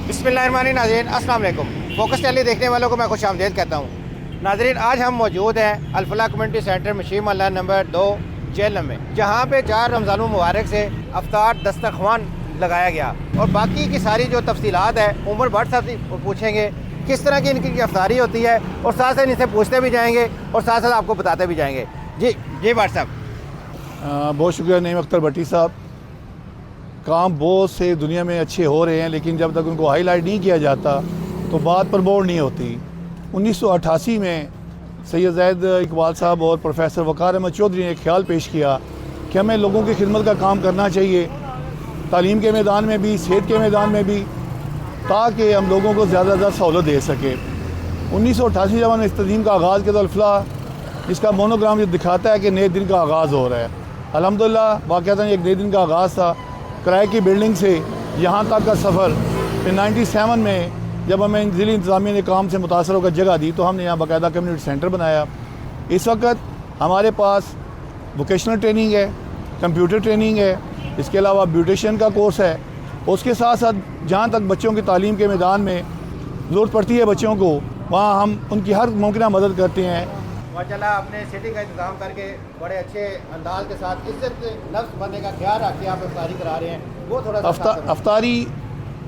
बिस्मिल्लाहिर्रहमानिर्रहीम नाज़रीन अस्सलाम वालेकुम। फोकस टेली देखने वालों को मैं खुश आमदीद कहता हूँ। नाज़रीन आज हम मौजूद हैं अल-फलाह कम्युनिटी सेंटर मशीम महल्ला नंबर 2 जेल में, जहाँ पे 4 रमज़ान मुबारक से अफ्तार दस्तरख्वान लगाया गया और बाकी की सारी जो तफसीलात है उमर भट्ट साहब से पूछेंगे किस तरह की इनकी अफ्तारी होती है और साथ साथ इनसे पूछते भी जाएंगे और साथ साथ आपको बताते भी जाएंगे। जी भट्ट साहब। बहुत शुक्रिया नईम अख्तर भट्टी साहब। काम बहुत से दुनिया में अच्छे हो रहे हैं, लेकिन जब तक उनको हाईलाइट नहीं किया जाता तो बात पर बोर्ड नहीं होती। 1988 में सैयद ज़ैद इकबाल साहब और प्रोफेसर वक़ार अहमद चौधरी ने एक ख्याल पेश किया कि हमें लोगों की खिदमत का काम करना चाहिए, तालीम के मैदान में भी, सेहत के मैदान में भी, ताकि हम लोगों को ज़्यादा से ज़्यादा सहूलत दे सके। 1988 जब हमने इस तंजीम का आगाज़ किया तो अल-फलाह इसका मोनोग्राम ये दिखाता है कि नए दिन का आगाज़ हो रहा है। अल्हम्दुलिल्लाह वाक़अतन एक नए दिन का आगाज़ था। किराए की बिल्डिंग से यहाँ तक का सफ़र फिर 97 में जब हमें ज़िली इंतज़ामिया ने काम से मुतासर होकर जगह दी तो हमने यहाँ बाकायदा कम्युनिटी सेंटर बनाया। इस वक्त हमारे पास वोकेशनल ट्रेनिंग है, कंप्यूटर ट्रेनिंग है, इसके अलावा ब्यूटिशियन का कोर्स है। उसके साथ साथ जहाँ तक बच्चों की तालीम के मैदान में ज़रूरत पड़ती है बच्चों को, वहाँ हम उनकी हर मुमकिन मदद करते हैं। माशाल्लाह आपने सिटी का इंतज़ाम करके बड़े अच्छे अंदाज के साथ इज्जत नफ्स बनने का ख्याल रख के आप अफ्तारी करा रहे हैं, वो थोड़ा सा अफ्तारी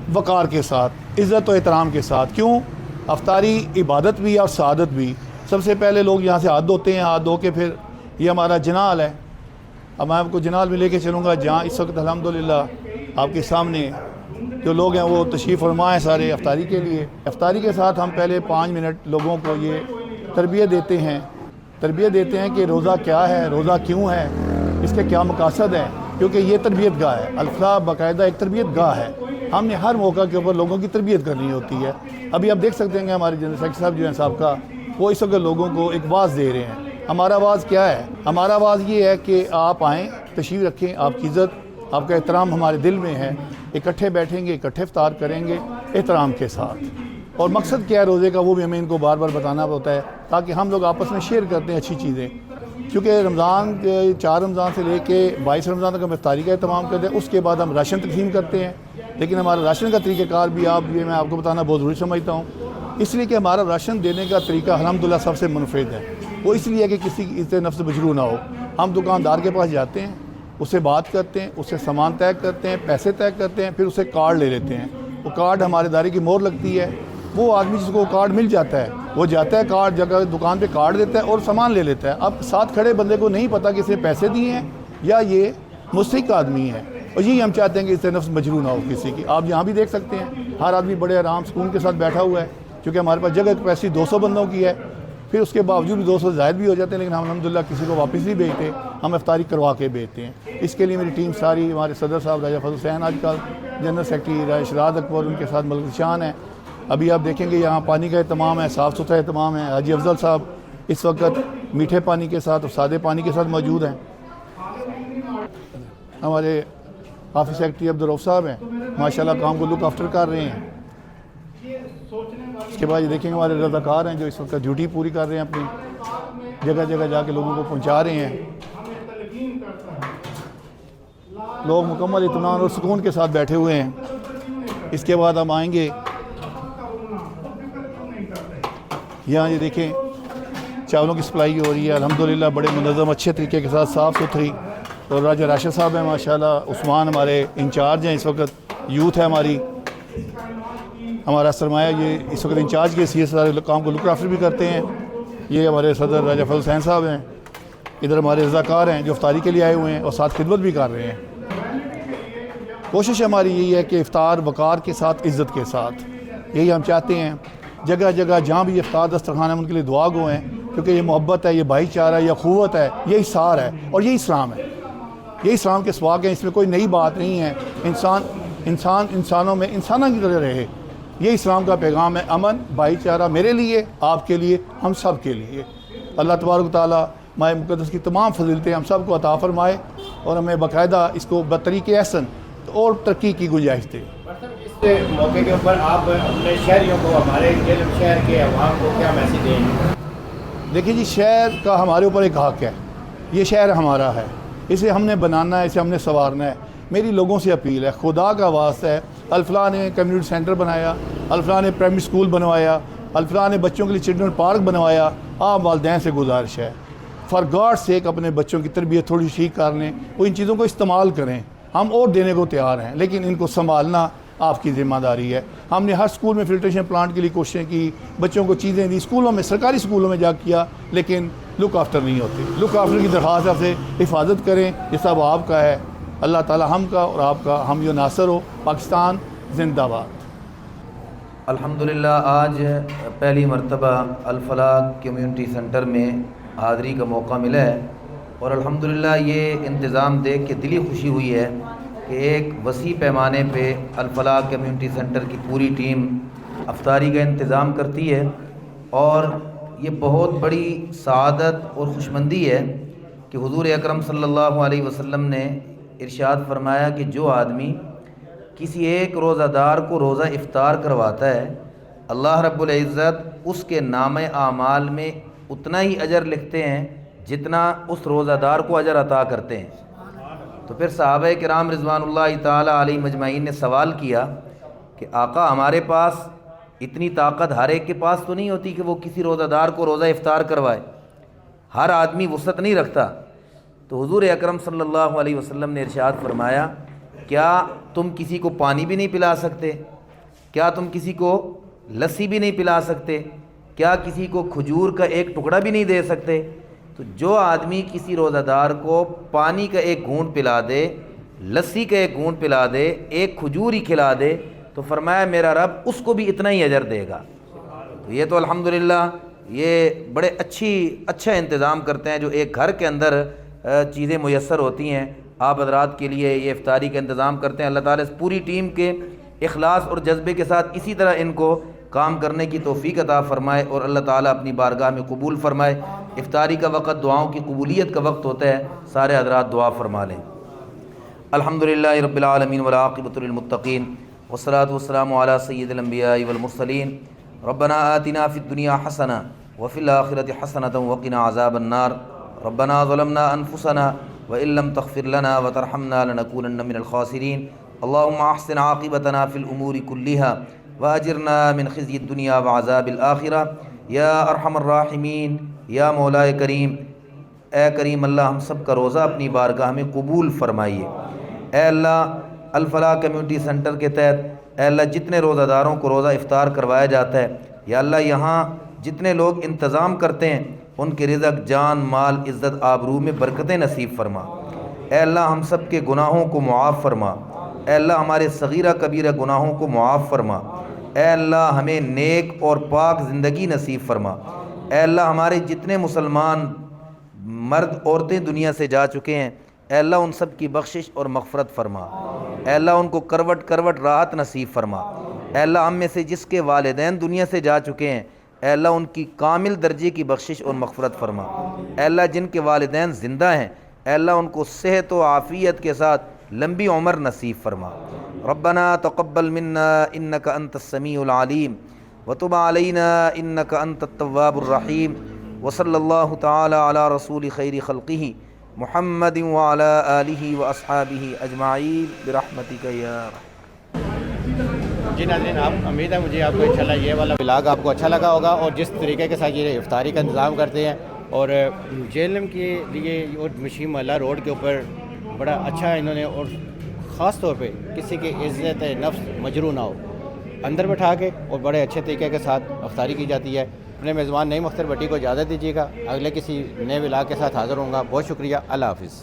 वक़ार के साथ, इज़्ज़त और एहतराम के साथ। क्यों? अफ्तारी इबादत भी और सआदत भी। सबसे पहले लोग यहाँ से हाथ धोते हैं, हाथ धो के फिर ये हमारा जनाल है। अब मैं आपको जनाल में लेके चलूँगा जहाँ इस वक्त अल्हम्दुलिल्लाह आपके सामने जो लोग हैं वो तशरीफ़ फरमा हैं सारे अफ्तारी के लिए। अफ्तारी के साथ हम पहले 5 मिनट लोगों को ये तरबियत देते हैं कि रोज़ा क्या है, रोज़ा क्यों है, इसके क्या मकासद हैं, क्योंकि ये तरबियत गाह है। अल-फलाह बाकायदा एक तरबियत गाह है। हमने हर मौका के ऊपर लोगों की तरबियत करनी होती है। अभी आप देख सकते हैं कि हमारे जनरल सेक्रेटरी साहब जो हैं साहब वो इस वक्त लोगों को एक वाज़ दे रहे हैं। हमारा वाज़ क्या है? हमारा वाज़ ये है कि आप आएँ, तशरीफ़ रखें, आपकी इज़्ज़त, आपका एहतराम हमारे दिल में है। इकट्ठे बैठेंगे, इकट्ठे इफ्तार करेंगे एहतराम के साथ। और मकसद क्या है रोज़े का वो भी हमें इनको बार बार बताना होता है ताकि हम लोग आपस में शेयर करते हैं अच्छी चीज़ें। क्योंकि रमज़ान के 4 रमज़ान से लेके 22 रमज़ान तक हम इफ्तारी का एहतमाम करते हैं, उसके बाद हम राशन तकसीम करते हैं। लेकिन हमारा राशन का तरीक़ाकार भी ये मैं आपको बताना बहुत ज़रूरी समझता हूँ, इसलिए कि हमारा राशन देने का तरीका अल्हम्दुलिल्लाह सबसे मुनफ़िद है। वो इसलिए कि किसी की इज़्ज़त नफ्स मजरूह ना हो। हम दुकानदार के पास जाते हैं, उससे बात करते हैं, उससे सामान तय करते हैं, पैसे तय करते हैं, फिर उससे कार्ड ले लेते हैं। वो कार्ड हमारे दायरे की मोहर लगती है। वो आदमी जिसको कार्ड मिल जाता है वो जाता है, कार्ड जगह दुकान पे कार्ड देता है और सामान ले लेता है। अब साथ खड़े बंदे को नहीं पता कि इसने पैसे दिए हैं या ये मुस्तहिक आदमी है, और यही हम चाहते हैं कि इससे नफ्स मजरूह ना हो किसी की। आप यहाँ भी देख सकते हैं हर आदमी बड़े आराम सुकून के साथ बैठा हुआ है, क्योंकि हमारे पास जगह कैपेसिटी 200 बंदों की है। फिर उसके बावजूद भी 200 ज़ायद भी हो जाते हैं, लेकिन हम अल्हम्दुलिल्लाह किसी को वापस नहीं भेजते, हम इफ्तारी करवा के भेजते हैं। इसके लिए मेरी टीम सारी, हमारे सदर साहब राजा फजल हुसैन आजकल, जनरल सेक्रेटरी शराद अकबर, उनके साथ मलिक शान है। अभी आप देखेंगे यहाँ पानी का एहतमाम है, साफ़ सुथरा एहतमाम है। हाजी अफजल साहब इस वक्त मीठे पानी के साथ और सादे पानी के साथ मौजूद हैं। हमारे ऑफिस सेक्रेटरी अब्दुल साहब हैं, माशाल्लाह काम को लुक आफ्टर कर रहे हैं। इसके बाद ये देखेंगे हमारे रज़ाकार हैं जो इस वक्त ड्यूटी पूरी कर रहे हैं, अपनी जगह जगह जाके लोगों को पहुँचा रहे हैं। लोग मुकम्मल इत्मीनान और सुकून के साथ बैठे हुए हैं। इसके बाद हम आएँगे यहाँ, ये देखें चावलों की सप्लाई हो रही है अल्हम्दुलिल्लाह बड़े मुनज़्ज़म अच्छे तरीके के साथ, साफ़ सुथरी। और राजा राशिद साहब हैं माशाल्लाह, उस्मान हमारे इंचार्ज हैं, इस वक्त यूथ है हमारी, हमारा सरमाया ये इस वक्त इंचार्ज के सी सारे काम को लुक आफ्टर भी करते हैं। ये हमारे सदर राजा फजल हुसैन साहब हैं, इधर हमारे रज़ाकार हैं जो इफ्तारी के लिए आए हुए हैं और साथ खिदमत भी कर रहे हैं। कोशिश हमारी यही है कि इफ्तार वक़ार के साथ, इज़्ज़त के साथ, यही हम चाहते हैं। जगह जगह जहाँ भी इफ्तार दस्तरखान है उनके लिए दुआ गो हैं, क्योंकि ये मोहब्बत है, ये भाईचारा है, ये अख़ुवत है, यही सार है और यही इस्लाम है। यही इस्लाम के सवाक है, इसमें कोई नई बात नहीं है। इंसानों में इंसाना की तरह रहे, ये इस्लाम का पैगाम है। अमन, भाईचारा मेरे लिए, आपके लिए, हम सब के लिए। अल्लाह तबारक तआला माह मुक़द्दस की तमाम फजीलतें हम सब को अता फ़रमाए और हमें बाकायदा इसको बतरीक़े एहसन और तरक्की की गुंजाइश दे। इस मौके के ऊपर आप अपने शहरियों को, हमारे शहर के अवाम को क्या मैसेज देंगे? देखिए जी, शहर का हमारे ऊपर एक हक़ है, ये शहर हमारा है, इसे हमने बनाना है, इसे हमने संवारना है। मेरी लोगों से अपील है, खुदा का वास्ता है, الفلاح نے کمیونٹی سینٹر بنایا، الفلاح نے پرائمری اسکول بنوایا، الفلاح نے بچوں کے لیے چلڈرن پارک بنوایا. آپ والدین سے گزارش ہے فار گاڈ سیک اپنے بچوں کی تربیت تھوڑی ٹھیک کر لیں، وہ ان چیزوں کو استعمال کریں. ہم اور دینے کو تیار ہیں لیکن ان کو سنبھالنا آپ کی ذمہ داری ہے. ہم نے ہر اسکول میں فلٹریشن پلانٹ کے لیے کوششیں کی، بچوں کو چیزیں دی، اسکولوں میں سرکاری اسکولوں میں جا کیا، لیکن لک آفٹر نہیں ہوتی. لک آفٹر کی درخواست آپ سے حفاظت کریں، یہ سب آپ کا ہے. اللہ تعالی ہم کا اور آپ کا ہم یو ناصر ہو. پاکستان زندہ باد. الحمدللہ آج پہلی مرتبہ الفلاح کمیونٹی سینٹر میں حاضری کا موقع ملا ہے، اور الحمدللہ یہ انتظام دیکھ کے دلی خوشی ہوئی ہے کہ ایک وسیع پیمانے پہ الفلاح کمیونٹی سینٹر کی پوری ٹیم افطاری کا انتظام کرتی ہے. اور یہ بہت بڑی سعادت اور خوشمندی ہے کہ حضور اکرم صلی اللہ علیہ وسلم نے ارشاد فرمایا کہ جو آدمی کسی ایک روزہ دار کو روزہ افطار کرواتا ہے، اللہ رب العزت اس کے نامہ اعمال میں اتنا ہی اجر لکھتے ہیں جتنا اس روزہ دار کو اجر عطا کرتے ہیں. تو پھر صحابہ کرام رضوان اللہ تعالی علیہ مجمعین نے سوال کیا کہ آقا ہمارے پاس اتنی طاقت ہر ایک کے پاس تو نہیں ہوتی کہ وہ کسی روزہ دار کو روزہ افطار کروائے، ہر آدمی وسعت نہیں رکھتا. تو حضور اکرم صلی اللہ علیہ وسلم نے ارشاد فرمایا کیا تم کسی کو پانی بھی نہیں پلا سکتے؟ کیا تم کسی کو لسی بھی نہیں پلا سکتے؟ کیا کسی کو کھجور کا ایک ٹکڑا بھی نہیں دے سکتے؟ تو جو آدمی کسی روزہ دار کو پانی کا ایک گھونٹ پلا دے، لسی کا ایک گھونٹ پلا دے، ایک کھجور ہی کھلا دے، تو فرمایا میرا رب اس کو بھی اتنا ہی اجر دے گا. تو یہ تو الحمدللہ یہ بڑے اچھا انتظام کرتے ہیں جو ایک گھر کے اندر چیزیں میسر ہوتی ہیں. آپ حضرات کے لیے یہ افطاری کا انتظام کرتے ہیں. اللہ تعالیٰ اس پوری ٹیم کے اخلاص اور جذبے کے ساتھ اسی طرح ان کو کام کرنے کی توفیق عطا فرمائے اور اللہ تعالیٰ اپنی بارگاہ میں قبول فرمائے. افطاری کا وقت دعاؤں کی قبولیت کا وقت ہوتا ہے، سارے حضرات دعا فرما لیں. الحمدللہ رب العالمین والعاقبۃ للمتقین والصلاۃ والسلام علی سید الانبیاء والمرسلین. ربنا آتنا فی الدنیا حسنہ وفی الآخرۃ حسنۃ وقنا عذاب النار. ربنا ظلمنا انفسنا وإن لم تغفر لنا وترحمنا لنكونن من الخاسرين. اللهم احسن عاقبتنا في الأمور كلها وأجرنا من خزي الدنيا وعذاب الآخرة یا ارحم الراحمین یا مولا کریم. اے کریم اللہ ہم سب کا روزہ اپنی بارگاہ میں قبول فرمائیے. اے اللہ الفلاح کمیونٹی سینٹر کے تحت اے اللہ جتنے روزہ داروں کو روزہ افطار کروایا جاتا ہے، یا اللہ یہاں جتنے لوگ انتظام کرتے ہیں ان کے رزق، جان، مال، عزت، آبرو میں برکتیں نصیب فرما. اے اللہ ہم سب کے گناہوں کو معاف فرما. اے اللہ ہمارے صغیرہ کبیرہ گناہوں کو معاف فرما. اے اللہ ہمیں نیک اور پاک زندگی نصیب فرما. اے اللہ ہمارے جتنے مسلمان مرد عورتیں دنیا سے جا چکے ہیں، اے اللہ ان سب کی بخشش اور مغفرت فرما. اے اللہ ان کو کروٹ کروٹ راحت نصیب فرما. اے اللہ ہم میں سے جس کے والدین دنیا سے جا چکے ہیں، اے اللہ ان کی کامل درجے کی بخشش اور مغفرت فرما. اے اللہ جن کے والدین زندہ ہیں، اے اللہ ان کو صحت و عافیت کے ساتھ لمبی عمر نصیب فرما. ربنا تقبل منا انك انت السميع العليم وتب علينا انك انت التواب الرحيم. وصلى الله تعالى على رسول خير خلقه محمد وعلى آله واصحابه اجمعين برحمتك يا رحمن. جی ناظرین، آپ امید ہے مجھے آپ کو انشاءاللہ یہ والا ولاگ آپ کو اچھا لگا ہوگا، اور جس طریقے کے ساتھ یہ افطاری کا انتظام کرتے ہیں اور جیلم کے لیے اور مشیم محلہ روڈ کے اوپر بڑا اچھا انہوں نے، اور خاص طور پہ کسی کی عزت نفس مجروح نہ ہو، اندر بٹھا کے اور بڑے اچھے طریقے کے ساتھ افطاری کی جاتی ہے. اپنے میزبان نعیم اختر بٹی کو اجازت دیجیے گا، اگلے کسی نئے ولاگ کے ساتھ حاضر ہوں گا. بہت شکریہ، اللہ حافظ.